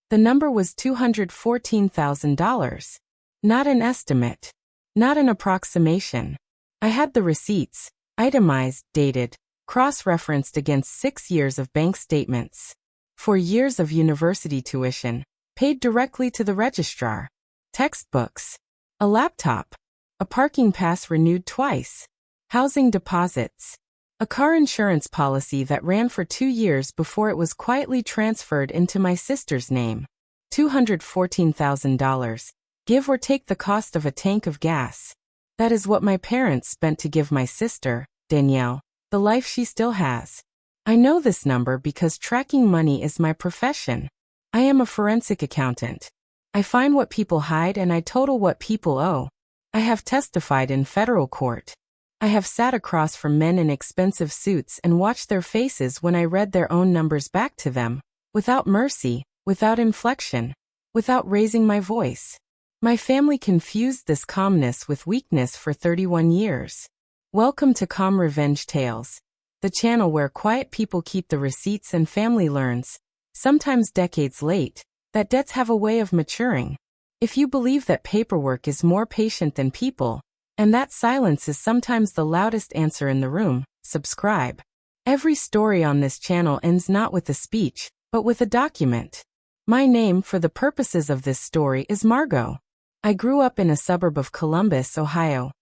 The number was $214,000. Not an estimate. Not an approximation. I had the receipts, itemized, dated, cross-referenced against 6 years of bank statements. 4 years of university tuition, paid directly to the registrar. Textbooks. A laptop. A parking pass renewed twice. Housing deposits. A car insurance policy that ran for 2 years before it was quietly transferred into my sister's name. $214,000. Give or take the cost of a tank of gas. That is what my parents spent to give my sister, Danielle, the life she still has. I know this number because tracking money is my profession. I am a forensic accountant. I find what people hide and I total what people owe. I have testified in federal court. I have sat across from men in expensive suits and watched their faces when I read their own numbers back to them, without mercy, without inflection, without raising my voice. My family confused this calmness with weakness for 31 years. Welcome to Calm Revenge Tales, the channel where quiet people keep the receipts and family learns, sometimes decades late, that debts have a way of maturing. If you believe that paperwork is more patient than people, and that silence is sometimes the loudest answer in the room, subscribe. Every story on this channel ends not with a speech, but with a document. My name, for the purposes of this story, is Margot. I grew up in a suburb of Columbus, Ohio,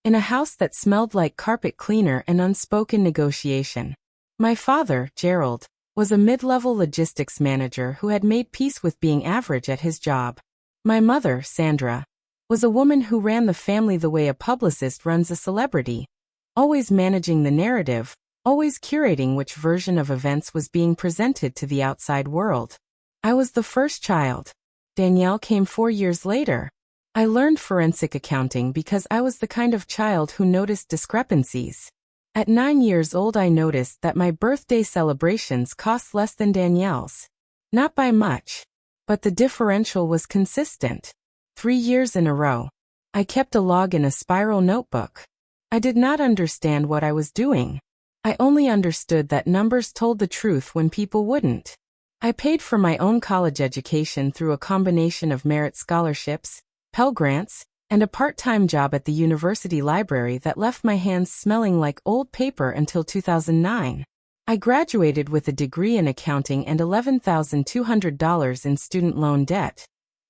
in a house that smelled like carpet cleaner and unspoken negotiation. My father, Gerald, was a mid-level logistics manager who had made peace with being average at his job. My mother, Sandra, was a woman who ran the family the way a publicist runs a celebrity, always managing the narrative, always curating which version of events was being presented to the outside world. I was the first child. Danielle came 4 years later. I learned forensic accounting because I was the kind of child who noticed discrepancies. At 9 years old, I noticed that my birthday celebrations cost less than Danielle's. Not by much, but the differential was consistent. 3 years in a row. I kept a log in a spiral notebook. I did not understand what I was doing. I only understood that numbers told the truth when people wouldn't. I paid for my own college education through a combination of merit scholarships, Pell Grants, and a part-time job at the university library that left my hands smelling like old paper until 2009. I graduated with a degree in accounting and $11,200 in student loan debt.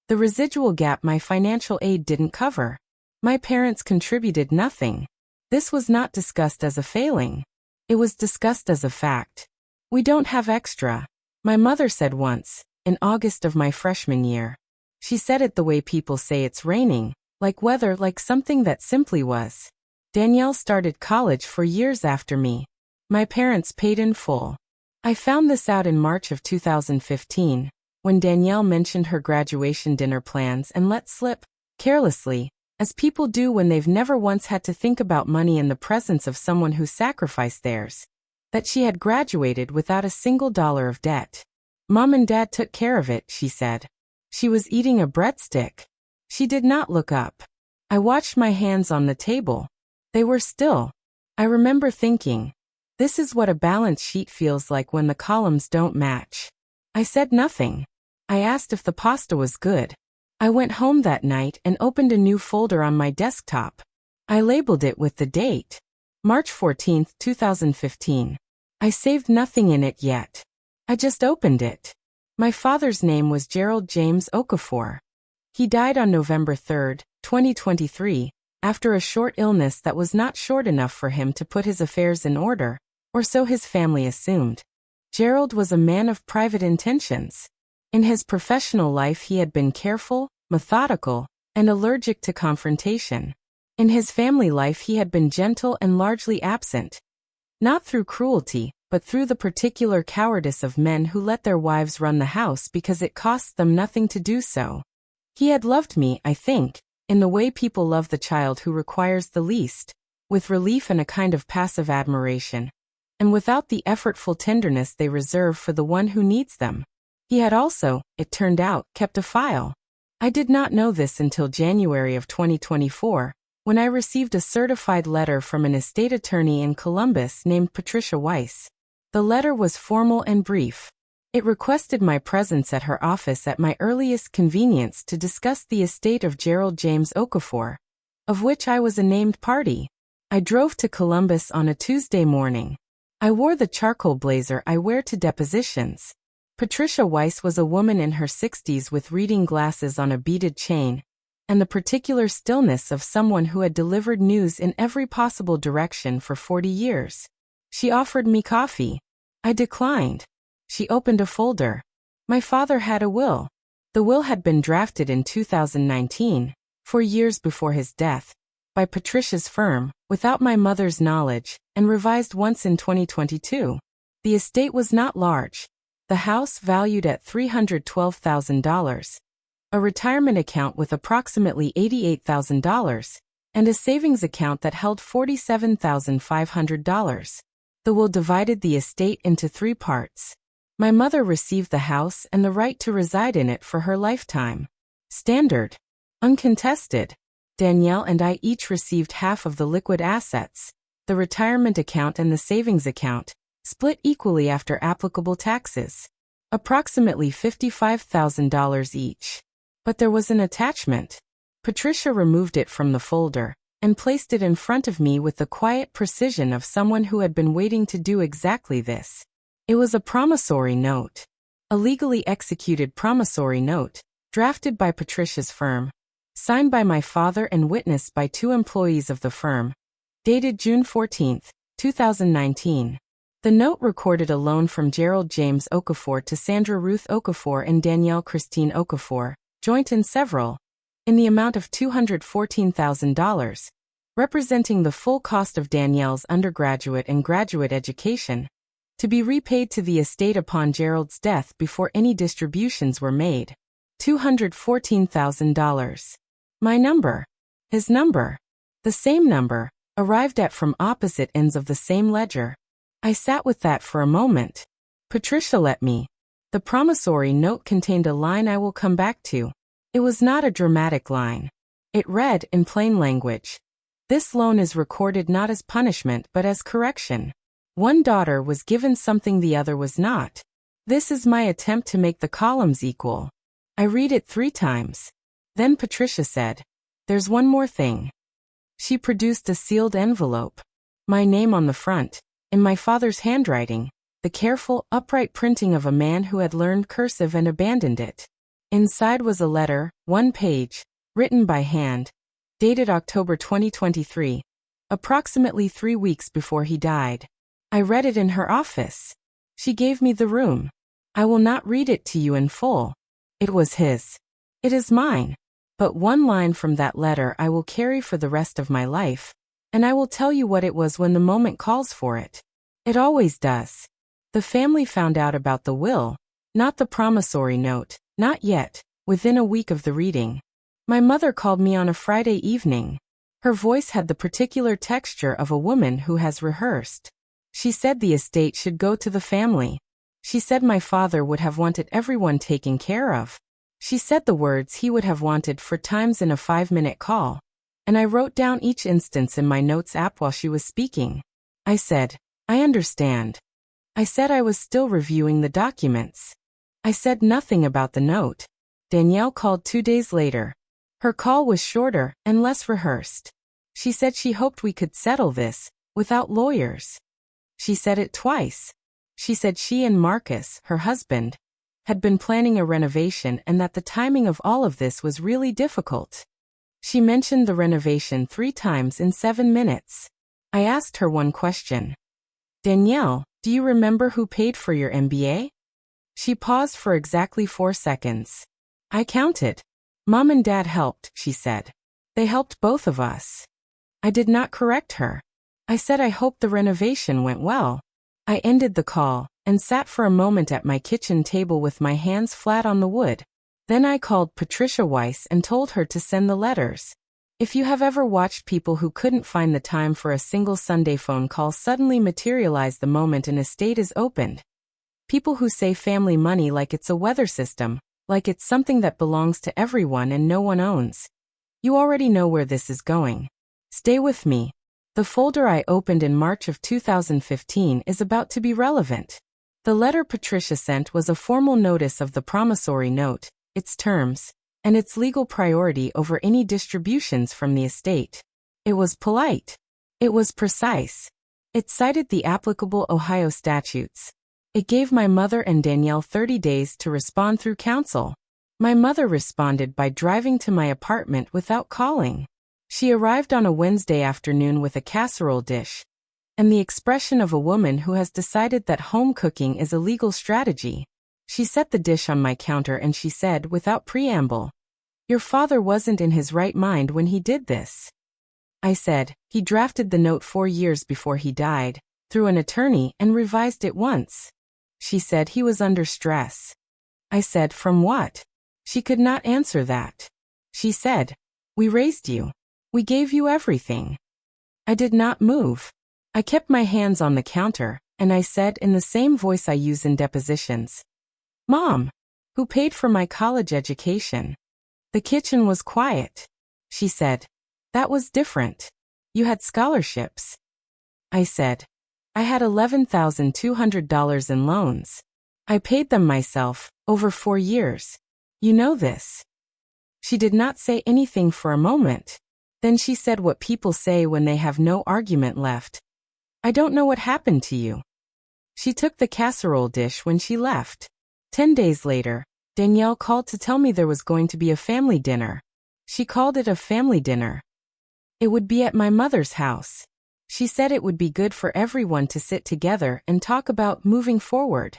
The residual gap my financial aid didn't cover. My parents contributed nothing. This was not discussed as a failing. It was discussed as a fact. We don't have extra, my mother said once, in August of my freshman year. She said it the way people say it's raining, like weather, like something that simply was. Danielle started college 4 years after me. My parents paid in full. I found this out in March of 2015, when Danielle mentioned her graduation dinner plans and let slip, carelessly, as people do when they've never once had to think about money in the presence of someone who sacrificed theirs, that she had graduated without a single dollar of debt. Mom and Dad took care of it, she said. She was eating a breadstick. She did not look up. I watched my hands on the table. They were still. I remember thinking, this is what a balance sheet feels like when the columns don't match. I said nothing. I asked if the pasta was good. I went home that night and opened a new folder on my desktop. I labeled it with the date. March 14, 2015. I saved nothing in it yet. I just opened it. My father's name was Gerald James Okafor. He died on November 3, 2023, after a short illness that was not short enough for him to put his affairs in order, or so his family assumed. Gerald was a man of private intentions. In his professional life he had been careful, methodical, and allergic to confrontation. In his family life he had been gentle and largely absent. Not through cruelty, but through the particular cowardice of men who let their wives run the house because it costs them nothing to do so. He had loved me, I think, in the way people love the child who requires the least, with relief and a kind of passive admiration, and without the effortful tenderness they reserve for the one who needs them. He had also, it turned out, kept a file. I did not know this until January of 2024, when I received a certified letter from an estate attorney in Columbus named Patricia Weiss. The letter was formal and brief. It requested my presence at her office at my earliest convenience to discuss the estate of Gerald James Okafor, of which I was a named party. I drove to Columbus on a Tuesday morning. I wore the charcoal blazer I wear to depositions. Patricia Weiss was a woman in her 60s with reading glasses on a beaded chain, and the particular stillness of someone who had delivered news in every possible direction for 40 years. She offered me coffee. I declined. She opened a folder. My father had a will. The will had been drafted in 2019, 4 years before his death, by Patricia's firm, without my mother's knowledge, and revised once in 2022. The estate was not large. The house valued at $312,000, a retirement account with approximately $88,000, and a savings account that held $47,500. The will divided the estate into 3 parts. My mother received the house and the right to reside in it for her lifetime. Standard. Uncontested. Danielle and I each received half of the liquid assets, the retirement account and the savings account, split equally after applicable taxes. Approximately $55,000 each. But there was an attachment. Patricia removed it from the folder and placed it in front of me with the quiet precision of someone who had been waiting to do exactly this. It was a promissory note. A legally executed promissory note, drafted by Patricia's firm, signed by my father and witnessed by 2 employees of the firm, dated June 14, 2019. The note recorded a loan from Gerald James Okafor to Sandra Ruth Okafor and Danielle Christine Okafor, joint and several, in the amount of $214,000, representing the full cost of Danielle's undergraduate and graduate education, to be repaid to the estate upon Gerald's death before any distributions were made. $214,000. My number. His number. The same number, arrived at from opposite ends of the same ledger. I sat with that for a moment. Patricia let me. The promissory note contained a line I will come back to. It was not a dramatic line. It read, in plain language, "This loan is recorded not as punishment but as correction. One daughter was given something the other was not. This is my attempt to make the columns equal." I read it 3 times. Then Patricia said, "There's one more thing." She produced a sealed envelope. My name on the front, in my father's handwriting, the careful, upright printing of a man who had learned cursive and abandoned it. Inside was a letter, 1 page, written by hand, dated October 2023, approximately 3 weeks before he died. I read it in her office. She gave me the room. I will not read it to you in full. It was his. It is mine. But one line from that letter I will carry for the rest of my life, and I will tell you what it was when the moment calls for it. It always does. The family found out about the will, not the promissory note, not yet, within a week of the reading. My mother called me on a Friday evening. Her voice had the particular texture of a woman who has rehearsed. She said the estate should go to the family. She said my father would have wanted everyone taken care of. She said the words he would have wanted 4 times in a 5-minute call. And I wrote down each instance in my notes app while she was speaking. I said, "I understand." I said I was still reviewing the documents. I said nothing about the note. Danielle called 2 days later. Her call was shorter and less rehearsed. She said she hoped we could settle this, without lawyers. She said it twice. She said she and Marcus, her husband, had been planning a renovation and that the timing of all of this was really difficult. She mentioned the renovation 3 times in 7 minutes. I asked her one question. "Danielle, do you remember who paid for your MBA?" She paused for exactly 4 seconds. I counted. "Mom and Dad helped," she said. "They helped both of us." I did not correct her. I said I hoped the renovation went well. I ended the call and sat for a moment at my kitchen table with my hands flat on the wood. Then I called Patricia Weiss and told her to send the letters. If you have ever watched people who couldn't find the time for a single Sunday phone call suddenly materialize the moment an estate is opened. People who say family money like it's a weather system, like it's something that belongs to everyone and no one owns. You already know where this is going. Stay with me. The folder I opened in March of 2015 is about to be relevant. The letter Patricia sent was a formal notice of the promissory note, its terms, and its legal priority over any distributions from the estate. It was polite. It was precise. It cited the applicable Ohio statutes. It gave my mother and Danielle 30 days to respond through counsel. My mother responded by driving to my apartment without calling. She arrived on a Wednesday afternoon with a casserole dish, and the expression of a woman who has decided that home cooking is a legal strategy. She set the dish on my counter and she said without preamble, "Your father wasn't in his right mind when he did this." I said, "He drafted the note 4 years before he died, through an attorney, and revised it once." She said he was under stress. I said, "From what?" She could not answer that. She said, "We raised you. We gave you everything." I did not move. I kept my hands on the counter, and I said in the same voice I use in depositions, "Mom, who paid for my college education?" The kitchen was quiet. She said, "That was different. You had scholarships." I said, "I had $11,200 in loans. I paid them myself, over 4 years. You know this." She did not say anything for a moment. Then she said what people say when they have no argument left. "I don't know what happened to you." She took the casserole dish when she left. 10 days later, Danielle called to tell me there was going to be a family dinner. She called it a family dinner. It would be at my mother's house. She said it would be good for everyone to sit together and talk about moving forward.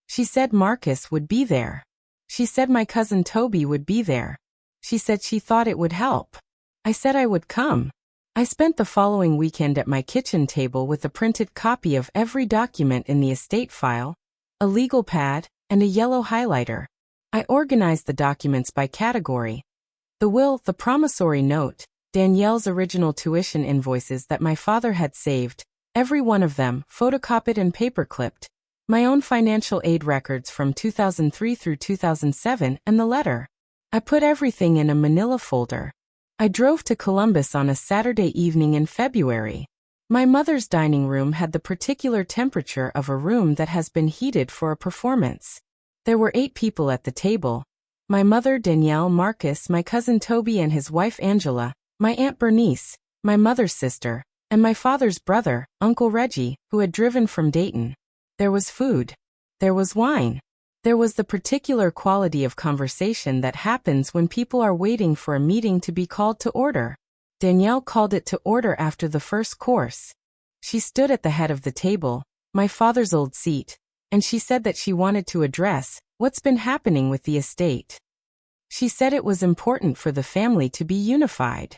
She said Marcus would be there. She said my cousin Toby would be there. She said she thought it would help. I said I would come. I spent the following weekend at my kitchen table with a printed copy of every document in the estate file, a legal pad, and a yellow highlighter. I organized the documents by category. The will, the promissory note, Danielle's original tuition invoices that my father had saved, every one of them, photocopied and paperclipped, my own financial aid records from 2003 through 2007, and the letter. I put everything in a manila folder. I drove to Columbus on a Saturday evening in February. My mother's dining room had the particular temperature of a room that has been heated for a performance. There were 8 people at the table. My mother, Danielle, Marcus, my cousin Toby and his wife Angela, my Aunt Bernice, my mother's sister, and my father's brother, Uncle Reggie, who had driven from Dayton. There was food. There was wine. There was the particular quality of conversation that happens when people are waiting for a meeting to be called to order. Danielle called it to order after the first course. She stood at the head of the table, my father's old seat, and she said that she wanted to address what's been happening with the estate. She said it was important for the family to be unified.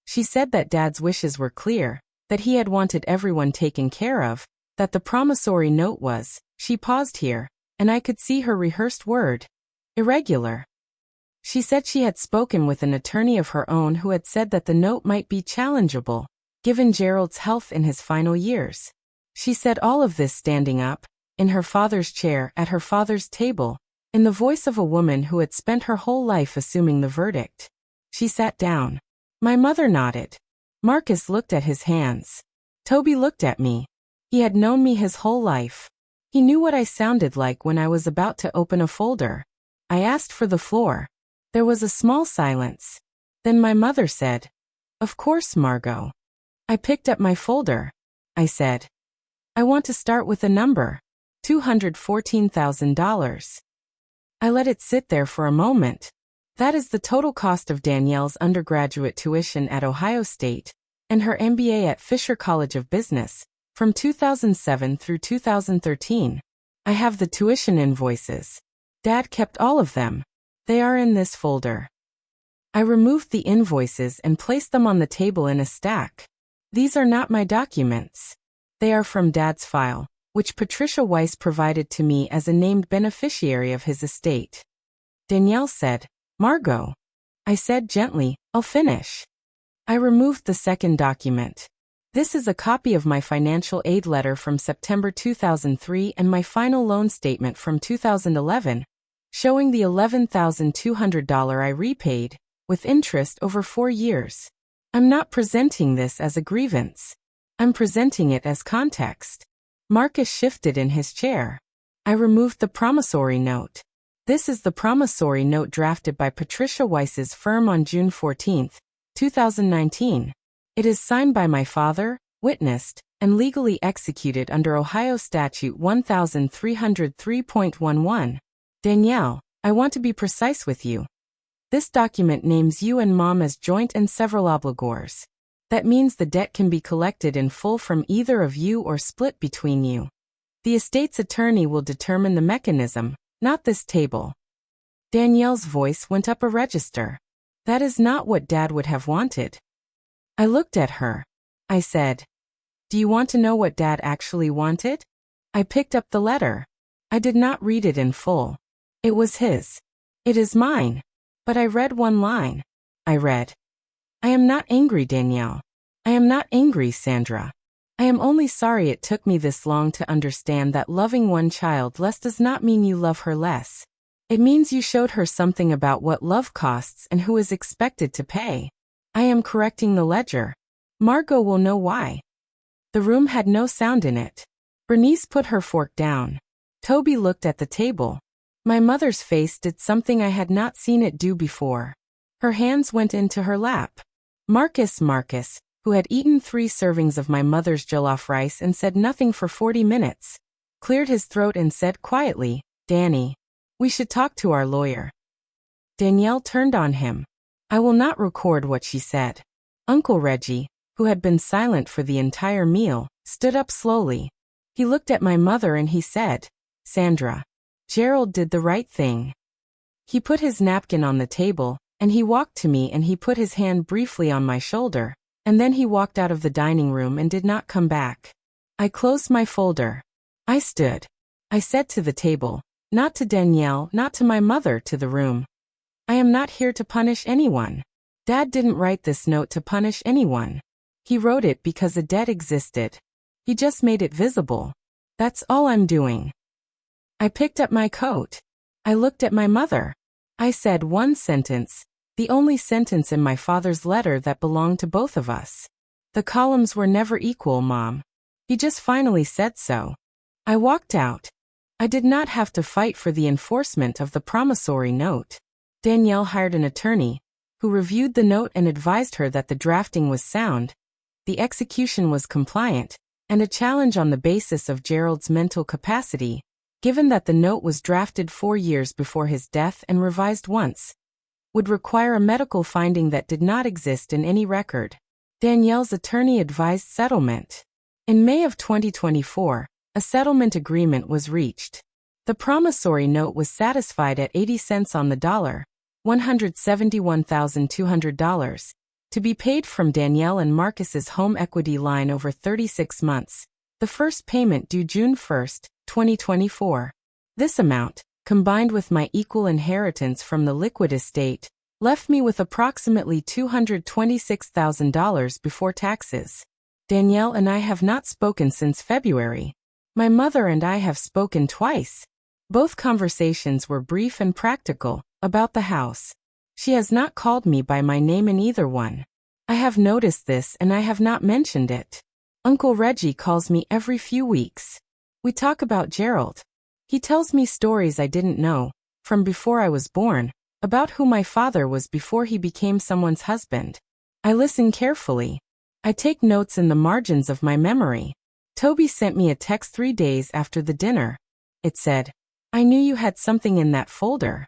She said that Dad's wishes were clear, that he had wanted everyone taken care of, that the promissory note was, she paused here, and I could see her rehearsed word, irregular. She said she had spoken with an attorney of her own who had said that the note might be challengeable, given Gerald's health in his final years. She said all of this standing up, in her father's chair at her father's table, in the voice of a woman who had spent her whole life assuming the verdict. She sat down. My mother nodded. Marcus looked at his hands. Toby looked at me. He had known me his whole life. He knew what I sounded like when I was about to open a folder. I asked for the floor. There was a small silence. Then my mother said, "Of course, Margot." I picked up my folder. I said, "I want to start with a number. $214,000. I let it sit there for a moment. That is the total cost of Danielle's undergraduate tuition at Ohio State, and her MBA at Fisher College of Business, from 2007 through 2013. I have the tuition invoices. Dad kept all of them. They are in this folder." I removed the invoices and placed them on the table in a stack. These are not my documents. They are from Dad's file, which Patricia Weiss provided to me as a named beneficiary of his estate. Danielle said, "Margot." I said gently, "I'll finish." I removed the second document. This is a copy of my financial aid letter from September 2003 and my final loan statement from 2011, showing the $11,200 I repaid, with interest over 4 years. I'm not presenting this as a grievance. I'm presenting it as context. Marcus shifted in his chair. I removed the promissory note. This is the promissory note drafted by Patricia Weiss's firm on June 14, 2019. It is signed by my father, witnessed, and legally executed under Ohio Statute 1303.11. Danielle, I want to be precise with you. This document names you and Mom as joint and several obligors. That means the debt can be collected in full from either of you or split between you. The estate's attorney will determine the mechanism, not this table. Danielle's voice went up a register. That is not what Dad would have wanted. I looked at her. I said, "Do you want to know what Dad actually wanted?" I picked up the letter. I did not read it in full. It was his. It is mine. But I read one line. I read, "I am not angry, Danielle. I am not angry, Sandra. I am only sorry it took me this long to understand that loving one child less does not mean you love her less. It means you showed her something about what love costs and who is expected to pay. I am correcting the ledger. Margot will know why." The room had no sound in it. Bernice put her fork down. Toby looked at the table. My mother's face did something I had not seen it do before. Her hands went into her lap. Marcus, who had eaten 3 servings of my mother's jollof rice and said nothing for 40 minutes, cleared his throat and said quietly, "Danny, we should talk to our lawyer." Danielle turned on him. I will not record what she said. Uncle Reggie, who had been silent for the entire meal, stood up slowly. He looked at my mother and he said, "Sandra, Gerald did the right thing." He put his napkin on the table, and he walked to me and he put his hand briefly on my shoulder, and then he walked out of the dining room and did not come back. I closed my folder. I stood. I said to the table, not to Danielle, not to my mother, to the room, "I am not here to punish anyone. Dad didn't write this note to punish anyone. He wrote it because a debt existed. He just made it visible. That's all I'm doing." I picked up my coat. I looked at my mother. I said one sentence, the only sentence in my father's letter that belonged to both of us. "The columns were never equal, Mom. He just finally said so." I walked out. I did not have to fight for the enforcement of the promissory note. Danielle hired an attorney, who reviewed the note and advised her that the drafting was sound, the execution was compliant, and a challenge on the basis of Gerald's mental capacity, given that the note was drafted 4 years before his death and revised once, would require a medical finding that did not exist in any record. Danielle's attorney advised settlement. In May of 2024, a settlement agreement was reached. The promissory note was satisfied at 80 cents on the dollar, $171,200, to be paid from Danielle and Marcus's home equity line over 36 months, the first payment due June 1, 2024. This amount, combined with my equal inheritance from the liquid estate, left me with approximately $226,000 before taxes. Danielle and I have not spoken since February. My mother and I have spoken twice. Both conversations were brief and practical, about the house. She has not called me by my name in either one. I have noticed this and I have not mentioned it. Uncle Reggie calls me every few weeks. We talk about Gerald. He tells me stories I didn't know, from before I was born, about who my father was before he became someone's husband. I listen carefully. I take notes in the margins of my memory. Toby sent me a text 3 days after the dinner. It said, "I knew you had something in that folder."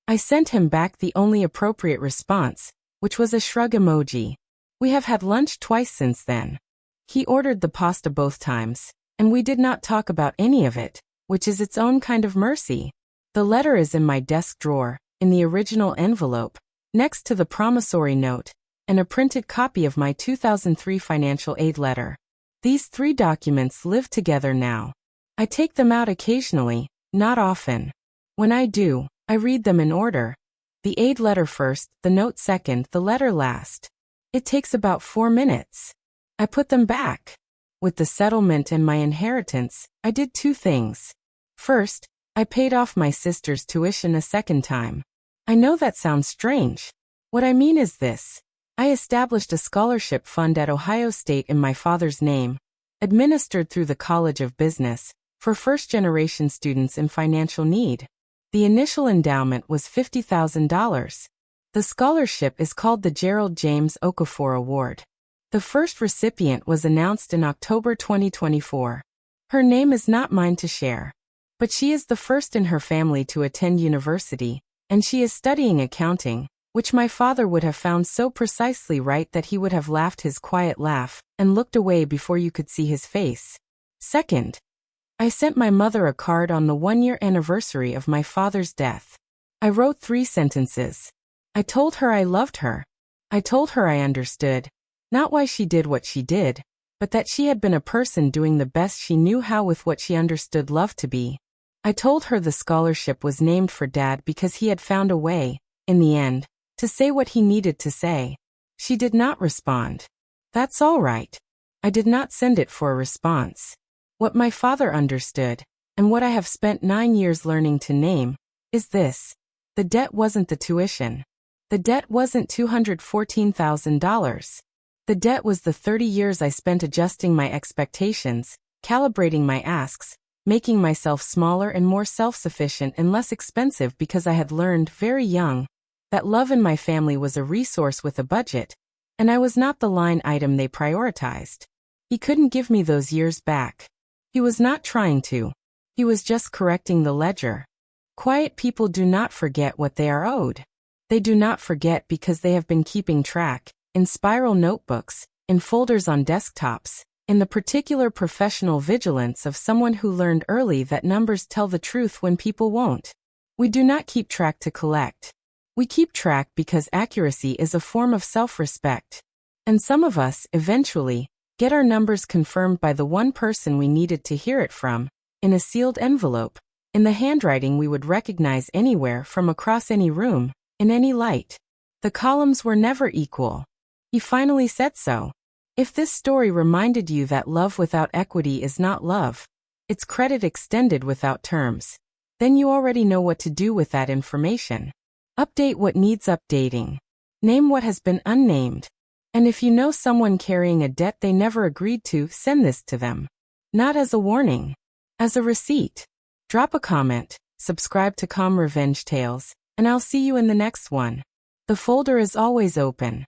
I sent him back the only appropriate response, which was a shrug emoji. We have had lunch twice since then. He ordered the pasta both times, and we did not talk about any of it, which is its own kind of mercy. The letter is in my desk drawer, in the original envelope, next to the promissory note, and a printed copy of my 2003 financial aid letter. These 3 documents live together now. I take them out occasionally, not often. When I do, I read them in order. The aid letter first, the note second, the letter last. It takes about 4 minutes. I put them back. With the settlement and my inheritance, I did 2 things. First, I paid off my sister's tuition a second time. I know that sounds strange. What I mean is this. I established a scholarship fund at Ohio State in my father's name, administered through the College of Business, for first-generation students in financial need. The initial endowment was $50,000. The scholarship is called the Gerald James Okafor Award. The first recipient was announced in October 2024. Her name is not mine to share. But she is the first in her family to attend university, and she is studying accounting, which my father would have found so precisely right that he would have laughed his quiet laugh and looked away before you could see his face. Second, I sent my mother a card on the 1-year anniversary of my father's death. I wrote 3 sentences. I told her I loved her. I told her I understood, not why she did what she did, but that she had been a person doing the best she knew how with what she understood love to be. I told her the scholarship was named for Dad because he had found a way, in the end, to say what he needed to say. She did not respond. That's all right. I did not send it for a response. What my father understood, and what I have spent 9 years learning to name, is this. The debt wasn't the tuition. The debt wasn't $214,000. The debt was the 30 years I spent adjusting my expectations, calibrating my asks, making myself smaller and more self-sufficient and less expensive because I had learned very young that love in my family was a resource with a budget, and I was not the line item they prioritized. He couldn't give me those years back. He was not trying to. He was just correcting the ledger. Quiet people do not forget what they are owed. They do not forget because they have been keeping track, in spiral notebooks, in folders on desktops, in the particular professional vigilance of someone who learned early that numbers tell the truth when people won't. We do not keep track to collect. We keep track because accuracy is a form of self-respect. And some of us, eventually, get our numbers confirmed by the one person we needed to hear it from, in a sealed envelope, in the handwriting we would recognize anywhere from across any room, in any light. The columns were never equal. He finally said so. If this story reminded you that love without equity is not love, it's credit extended without terms, then you already know what to do with that information. Update what needs updating. Name what has been unnamed. And if you know someone carrying a debt they never agreed to, send this to them. Not as a warning. As a receipt. Drop a comment, subscribe to Calm Revenge Tales, and I'll see you in the next one. The folder is always open.